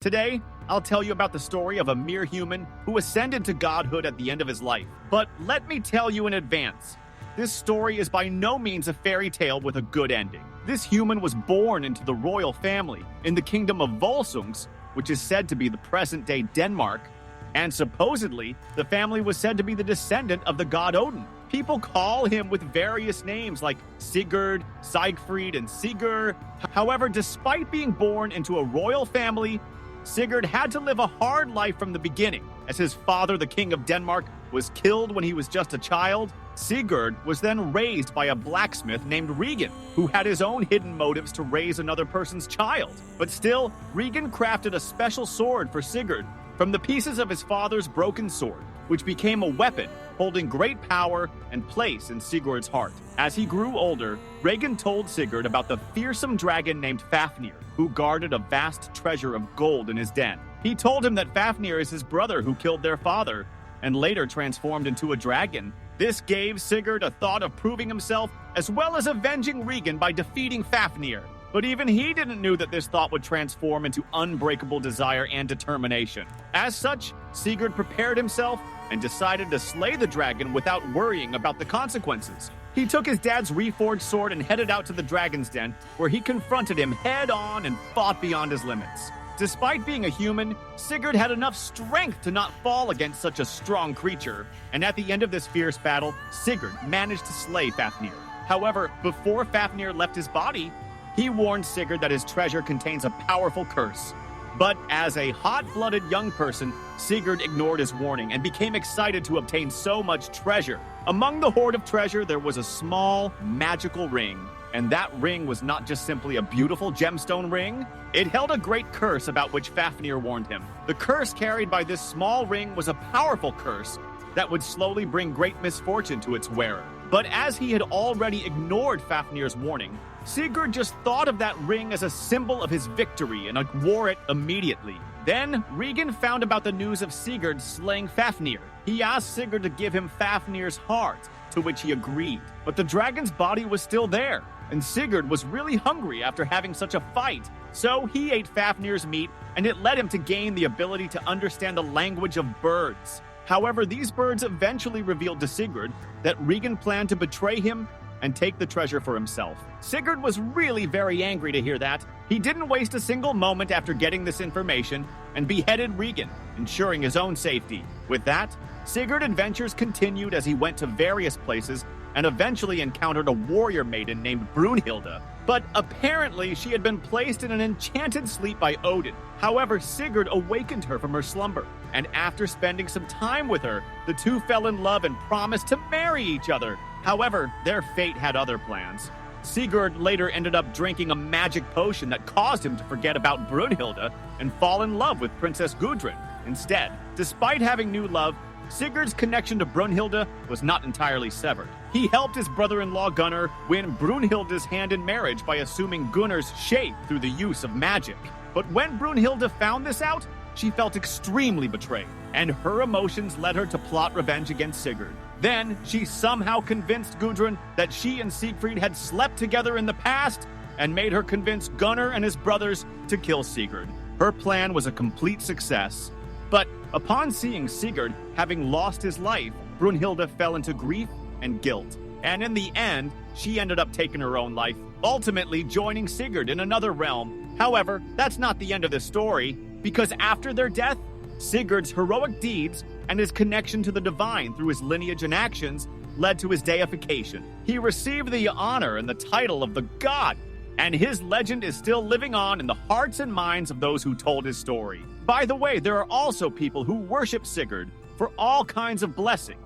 Today, I'll tell you about the story of a mere human who ascended to godhood at the end of his life. But let me tell you in advance, this story is by no means a fairy tale with a good ending. This human was born into the royal family in the kingdom of Volsungs, which is said to be the present-day Denmark, and supposedly, the family was said to be the descendant of the god Odin. People call him with various names like Sigurd, Siegfried, and Sigurd. However, despite being born into a royal family, Sigurd had to live a hard life from the beginning, as his father, the king of Denmark, was killed when he was just a child. Sigurd was then raised by a blacksmith named Regan, who had his own hidden motives to raise another person's child. But still, Regan crafted a special sword for Sigurd from the pieces of his father's broken sword, which became a weapon holding great power and place in Sigurd's heart. As he grew older, Regan told Sigurd about the fearsome dragon named Fafnir, who guarded a vast treasure of gold in his den. He told him that Fafnir is his brother who killed their father and later transformed into a dragon. This gave Sigurd a thought of proving himself as well as avenging Regan by defeating Fafnir. But even he didn't know that this thought would transform into unbreakable desire and determination. As such, Sigurd prepared himself and decided to slay the dragon without worrying about the consequences. He took his dad's reforged sword and headed out to the dragon's den, where he confronted him head-on and fought beyond his limits. Despite being a human, Sigurd had enough strength to not fall against such a strong creature, and at the end of this fierce battle, Sigurd managed to slay Fafnir. However, before Fafnir left his body, he warned Sigurd that his treasure contains a powerful curse. But as a hot-blooded young person, Sigurd ignored his warning and became excited to obtain so much treasure. Among the hoard of treasure, there was a small, magical ring. And that ring was not just simply a beautiful gemstone ring. It held a great curse about which Fafnir warned him. The curse carried by this small ring was a powerful curse that would slowly bring great misfortune to its wearer. But as he had already ignored Fafnir's warning, Sigurd just thought of that ring as a symbol of his victory and wore it immediately. Then, Regan found about the news of Sigurd slaying Fafnir. He asked Sigurd to give him Fafnir's heart, to which he agreed. But the dragon's body was still there, and Sigurd was really hungry after having such a fight. So he ate Fafnir's meat, and it led him to gain the ability to understand the language of birds. However, these birds eventually revealed to Sigurd that Regan planned to betray him and take the treasure for himself. Sigurd was really very angry to hear that. He didn't waste a single moment after getting this information and beheaded Regan, ensuring his own safety. With that, Sigurd's adventures continued as he went to various places and eventually encountered a warrior maiden named Brunhilde. But apparently she had been placed in an enchanted sleep by Odin. However, Sigurd awakened her from her slumber, and after spending some time with her, the two fell in love and promised to marry each other. However, their fate had other plans. Sigurd later ended up drinking a magic potion that caused him to forget about Brunhilde and fall in love with Princess Gudrun instead. Despite having new love, Sigurd's connection to Brunhilde was not entirely severed. He helped his brother-in-law Gunnar win Brunhilde's hand in marriage by assuming Gunnar's shape through the use of magic. But when Brunhilde found this out, she felt extremely betrayed, and her emotions led her to plot revenge against Sigurd. Then, she somehow convinced Gudrun that she and Siegfried had slept together in the past and made her convince Gunnar and his brothers to kill Sigurd. Her plan was a complete success. But upon seeing Sigurd having lost his life, Brunhilde fell into grief and guilt. And in the end, she ended up taking her own life, ultimately joining Sigurd in another realm. However, that's not the end of the story, because after their death, Sigurd's heroic deeds and his connection to the divine through his lineage and actions led to his deification. He received the honor and the title of the god, and his legend is still living on in the hearts and minds of those who told his story. By the way, there are also people who worship Sigurd for all kinds of blessing,